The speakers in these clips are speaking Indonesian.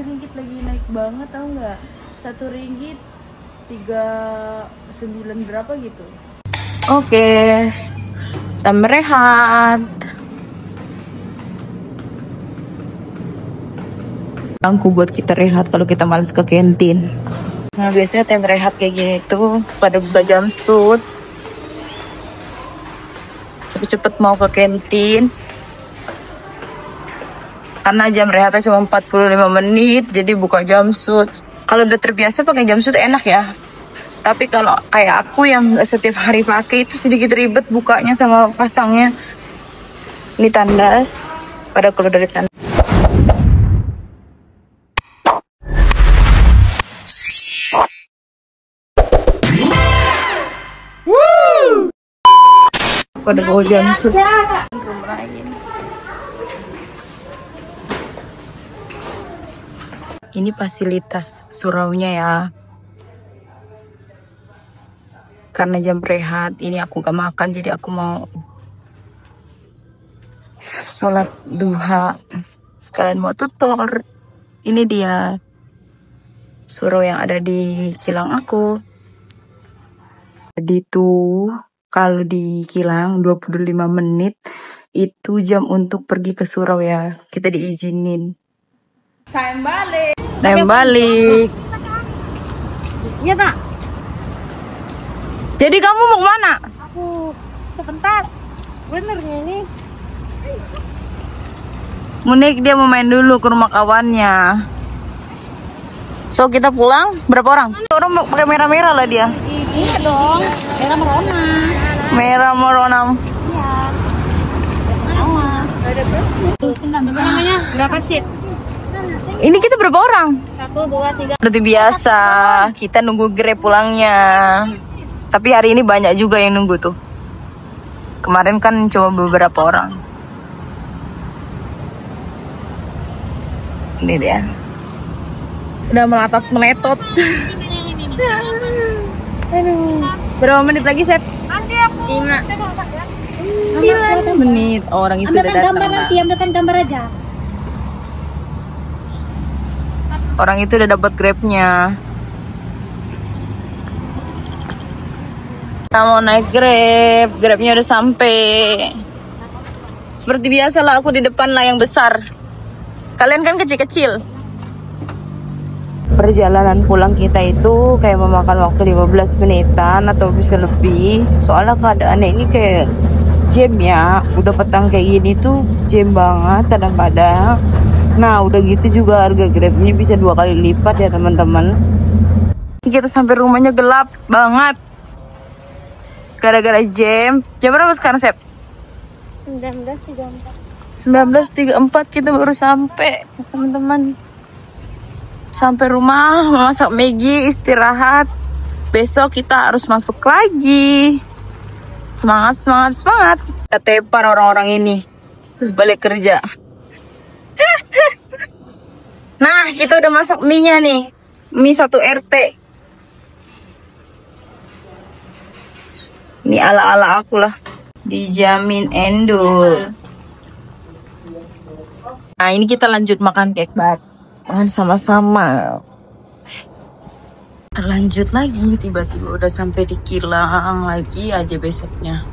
ini ringgit lagi naik banget, tahu nggak? 1 ringgit 39 berapa gitu. Oke, kita merehat. Bangku buat kita rehat kalau kita males ke kantin. Nah biasanya time rehat kayak gini tuh pada buka jumpsuit, cepet-cepet mau ke kantin. Karena jam rehatnya cuma 45 menit, jadi buka jumpsuit. Kalau udah terbiasa pakai jumpsuit enak ya. Tapi kalau kayak aku yang nggak setiap hari pakai itu sedikit ribet bukanya sama pasangnya. Ini tandas, pada keluar dari tandas. Pada bawa jumpsuit. Ini fasilitas suraunya ya. Karena jam rehat, ini aku gak makan, jadi aku mau sholat duha. Sekalian mau tutor. Ini dia surau yang ada di kilang aku. Jadi tuh kalau di kilang 25 menit itu jam untuk pergi ke surau ya. Kita diizinin. Time balik. Time balik. Iya tak? Jadi kamu mau kemana? Aku sebentar. Benernya ini. Munik dia mau main dulu ke rumah kawannya. So kita pulang berapa orang? Orang pakai merah-merah lah dia. Iya dong. Merah merona. Merah merona. Iya. Namanya berapa seat? Ini kita berapa orang? 1, 2, 3. Berarti biasa kita nunggu Grab pulangnya. Tapi hari ini banyak juga yang nunggu tuh. Kemarin kan cuma beberapa orang. Ini dia. Udah meletot. Aduh. Berapa menit lagi, Sep? 5 menit. Orang itu udah datang. ambilkan gambar aja. Orang itu udah dapat Grabnya. Kita mau naik Grab. Grabnya udah sampai. Seperti biasa lah, aku di depan lah yang besar. Kalian kan kecil-kecil. Perjalanan pulang kita itu kayak memakan waktu 15 menitan atau bisa lebih. Soalnya keadaannya ini kayak jam ya. Udah petang kayak gini tuh jam banget kadang-kadang. Nah udah gitu juga harga Grabnya bisa 2 kali lipat ya teman-teman. Kita sampai rumahnya gelap banget gara-gara jam. Jam berapa sekarang, Sep? 19.34. 19.34 kita baru sampai teman-teman. Sampai rumah memasak Maggi, istirahat. Besok kita harus masuk lagi. Semangat. Kita tepar orang-orang ini balik kerja. Nah, kita udah masak mie-nya nih. Mie 1 RT. Ini ala-ala aku lah. Dijamin endul. Nah, ini kita lanjut makan cake bat. Makan sama-sama. Lanjut lagi, tiba-tiba udah sampai di kilang lagi aja besoknya.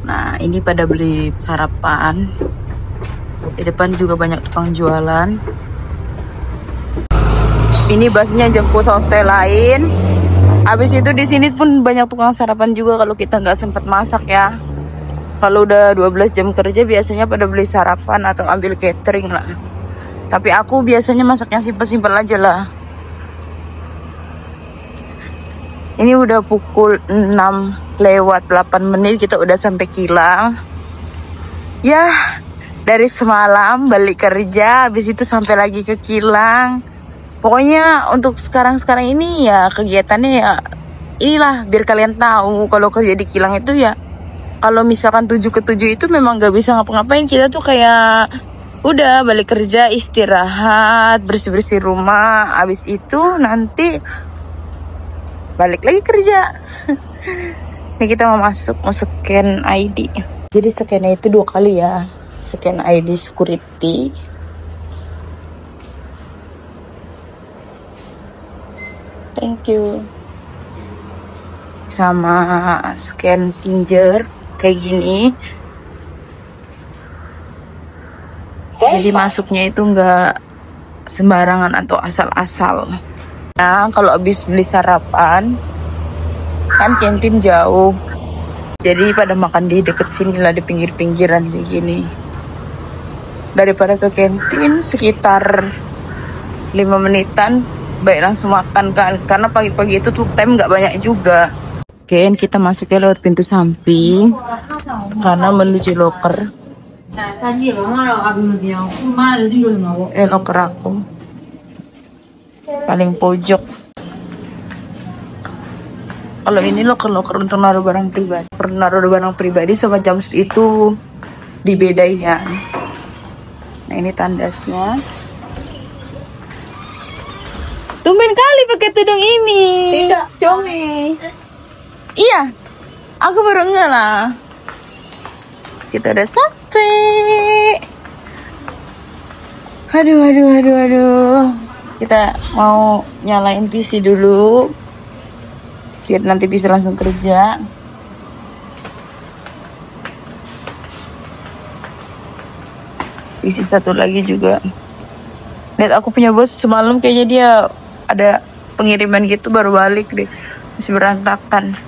Nah, ini pada beli sarapan. Di depan juga banyak tukang jualan. Ini busnya jemput hostel lain. Habis itu di sini pun banyak tukang sarapan juga kalau kita nggak sempat masak ya. Kalau udah 12 jam kerja biasanya pada beli sarapan atau ambil catering lah. Tapi aku biasanya masaknya simpel-simpel aja lah. Ini udah pukul 6 lewat 8 menit kita udah sampai kilang. Ya, dari semalam balik kerja, habis itu sampai lagi ke kilang. Pokoknya untuk sekarang ini ya kegiatannya ya inilah biar kalian tahu kalau kerja di kilang itu ya. Kalau misalkan 7 ke 7 itu memang gak bisa ngapa-ngapain. Kita tuh kayak udah balik kerja, istirahat, bersih-bersih rumah. Habis itu nanti balik lagi kerja. Ini kita mau masuk, mau scan ID. Jadi scan-nya itu 2 kali ya. Scan ID security. Thank you. Sama scan Tinger kayak gini. Jadi masuknya itu nggak sembarangan atau asal-asal. Nah, kalau habis beli sarapan, kan kantin jauh. Jadi pada makan di deket sini lah, di pinggir-pinggiran kayak gini. Daripada ke kantin sekitar 5 menitan, baik langsung makan kan. Karena pagi-pagi itu tuh time nggak banyak juga. Oke, kita masuknya lewat pintu samping karena menuju loker. Loker aku paling pojok. Kalau ini loker untuk naruh barang pribadi. Naruh barang pribadi sama jumpsuit itu dibedain ya. Nah, ini tandasnya. Tumben kali pakai tudung ini. Tidak. Comi. Iya. Aku baru enggak lah. Kita udah sampai. Aduh. Kita mau nyalain PC dulu. Biar nanti bisa langsung kerja. Isi satu lagi juga. Lihat aku punya bos semalam kayaknya dia ada pengiriman gitu baru balik deh. Masih berantakan.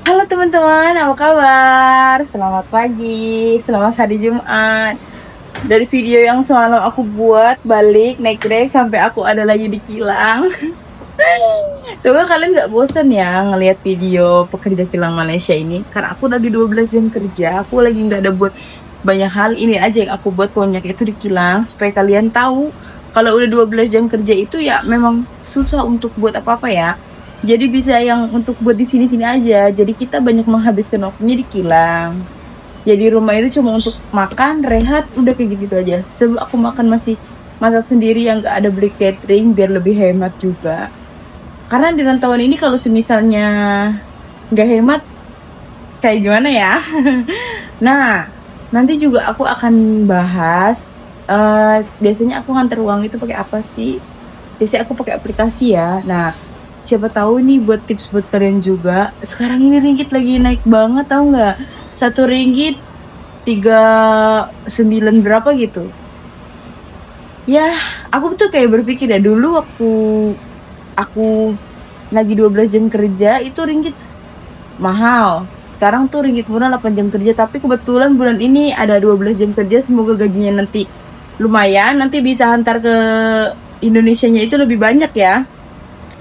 Halo teman-teman, apa kabar? Selamat pagi, selamat hari Jumat. Dari video yang semalam aku buat balik naik Grab sampai aku ada lagi di kilang. Semoga kalian gak bosan ya ngelihat video pekerja kilang Malaysia ini. Karena aku lagi 12 jam kerja, aku lagi gak ada buat banyak hal. Ini aja yang aku buat banyak itu di kilang. Supaya kalian tahu kalau udah 12 jam kerja itu ya memang susah untuk buat apa-apa ya. Jadi bisa yang untuk buat di sini-sini aja. Jadi kita banyak menghabiskan waktunya di kilang. Jadi rumah itu cuma untuk makan, rehat, udah kayak gitu aja. Sebelum aku makan masih masak sendiri yang gak ada beli catering biar lebih hemat juga. Karena di rantauan ini kalau semisalnya gak hemat, kayak gimana ya? Nah, nanti juga aku akan bahas. Biasanya aku nganter uang itu pakai apa sih? Biasanya aku pakai aplikasi ya. Nah, siapa tahu nih buat tips buat kalian juga. Sekarang ini ringgit lagi naik banget, tahu nggak? 1 ringgit 39 berapa gitu. Ya, aku tuh kayak berpikir ya dulu waktu aku lagi 12 jam kerja itu ringgit mahal. Sekarang tuh ringgit murah 8 jam kerja. Tapi kebetulan bulan ini ada 12 jam kerja. Semoga gajinya nanti lumayan. Nanti bisa hantar ke Indonesianya itu lebih banyak ya.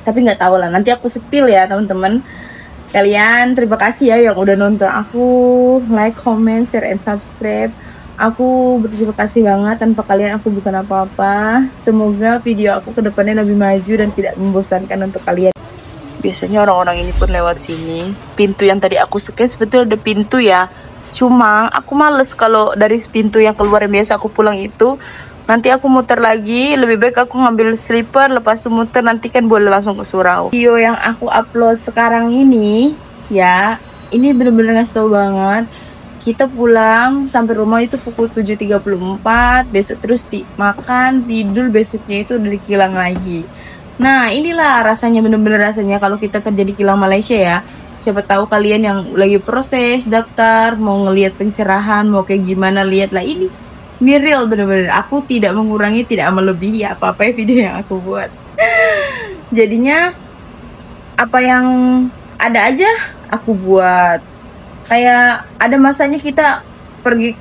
Tapi nggak tahu lah. Nanti aku sepil ya teman-teman. Kalian terima kasih ya yang udah nonton aku. Like, comment, share, and subscribe. Aku berterima kasih banget. Tanpa kalian aku bukan apa-apa. Semoga video aku kedepannya lebih maju dan tidak membosankan untuk kalian. Biasanya orang-orang ini pun lewat sini. Pintu yang tadi aku scan sebetulnya ada pintu ya. Cuma aku males kalau dari pintu yang keluar yang biasa aku pulang itu. Nanti aku muter lagi. Lebih baik aku ngambil slipper. Lepas itu muter nanti kan boleh langsung ke surau. Video yang aku upload sekarang ini ya, ini bener-bener ngasih tau banget. Kita pulang sampai rumah itu pukul 7.34. Besok terus makan, tidur, besoknya itu udah di kilang lagi. Nah inilah rasanya, bener-bener rasanya kalau kita kerja di kilang Malaysia ya. Siapa tahu kalian yang lagi proses daftar, mau ngelihat pencerahan, mau kayak gimana, lihatlah ini real bener-bener. Aku tidak mengurangi, tidak melebihi apa-apa ya video yang aku buat. Jadinya apa yang ada aja aku buat. Kayak ada masanya kita pergi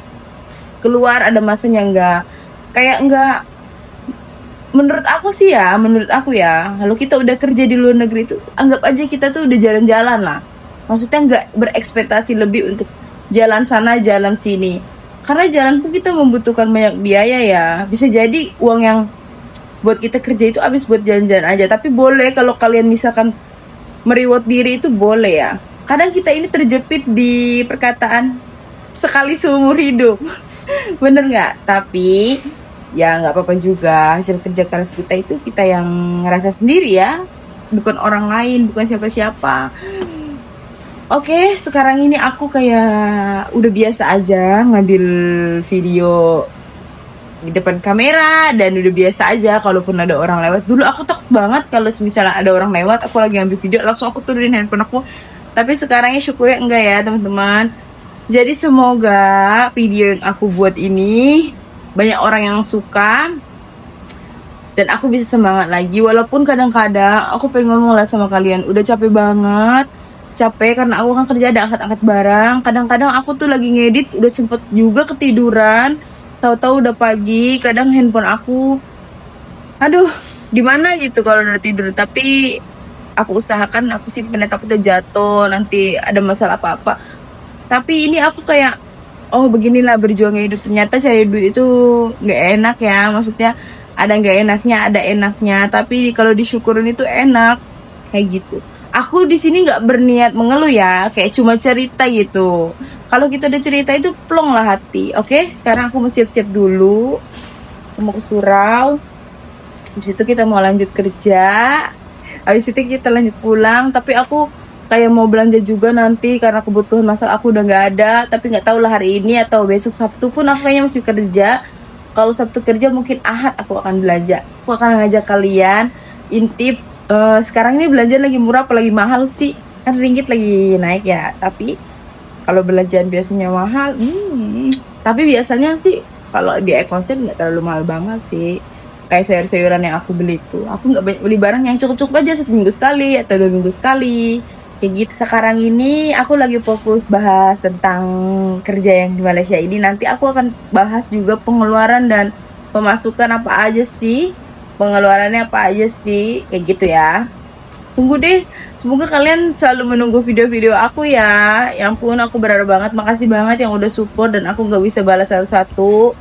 keluar, ada masanya enggak. Kayak enggak. Menurut aku sih ya, menurut aku ya, kalau kita udah kerja di luar negeri itu, anggap aja kita tuh udah jalan-jalan lah. Maksudnya nggak berekspektasi lebih untuk jalan sana, jalan sini. Karena jalan pun kita membutuhkan banyak biaya ya. Bisa jadi uang yang buat kita kerja itu habis buat jalan-jalan aja. Tapi boleh kalau kalian misalkan mereward diri itu boleh ya. Kadang kita ini terjepit di perkataan sekali seumur hidup. Bener nggak? Tapi ya nggak apa-apa juga, hasil kerja keras kita itu kita yang ngerasa sendiri ya, bukan orang lain, bukan siapa-siapa. Oke, sekarang ini aku kayak udah biasa aja ngambil video di depan kamera dan udah biasa aja kalaupun ada orang lewat. Dulu aku takut banget kalau misalnya ada orang lewat, aku lagi ambil video langsung aku turunin handphone aku. Tapi sekarang ya syukurnya enggak ya teman-teman. Jadi semoga video yang aku buat ini banyak orang yang suka dan aku bisa semangat lagi. Walaupun kadang-kadang aku pengen ngomong lah sama kalian, udah capek banget. Capek karena aku kan kerja ada angkat-angkat barang. Kadang-kadang aku tuh lagi ngedit udah sempet juga ketiduran. Tahu-tahu udah pagi. Kadang handphone aku, aduh, di mana gitu kalau udah tidur. Tapi aku usahakan aku simpen, takutnya jatuh, nanti ada masalah apa-apa. Tapi ini aku kayak, oh beginilah berjuangnya hidup. Ternyata cari duit itu nggak enak ya. Maksudnya ada nggak enaknya, ada enaknya. Tapi kalau disyukurin itu enak, kayak gitu. Aku di sini nggak berniat mengeluh ya, kayak cuma cerita gitu. Kalau kita udah cerita itu plong lah hati. Oke, sekarang aku mau siap-siap dulu. Aku mau ke surau. Habis itu kita mau lanjut kerja. Habis itu kita lanjut pulang. Tapi aku kayak mau belanja juga nanti karena kebutuhan masak aku udah nggak ada. Tapi nggak tahu lah hari ini atau besok Sabtu pun aku kayaknya masih kerja. Kalau Sabtu kerja mungkin Ahad aku akan belanja. Aku akan ngajak kalian intip. Sekarang ini belanja lagi murah apa lagi mahal sih? Kan ringgit lagi naik ya. Tapi kalau belanjaan biasanya mahal. Tapi biasanya sih kalau di e-concert nggak terlalu mahal banget sih. Kayak sayur-sayuran yang aku beli itu, aku nggak beli barang yang cukup-cukup aja 1 minggu sekali atau 2 minggu sekali. Kayak gitu. Sekarang ini aku lagi fokus bahas tentang kerja yang di Malaysia ini. Nanti aku akan bahas juga pengeluaran dan pemasukan apa aja sih. Pengeluarannya apa aja sih, kayak gitu ya. Tunggu deh, semoga kalian selalu menunggu video-video aku ya. Ya ampun, aku berharap banget, makasih banget yang udah support. Dan aku gak bisa balas satu-satu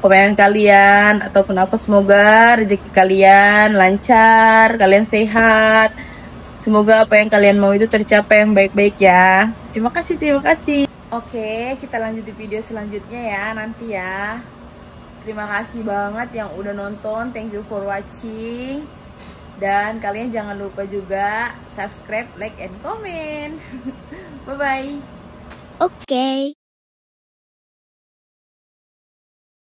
komenan kalian ataupun apa. Semoga rezeki kalian lancar, kalian sehat. Semoga apa yang kalian mau itu tercapai yang baik-baik ya. Terima kasih, terima kasih. Oke, kita lanjut di video selanjutnya ya, nanti ya. Terima kasih banget yang udah nonton. Thank you for watching. Dan kalian jangan lupa juga subscribe, like, and comment. Bye-bye. Oke.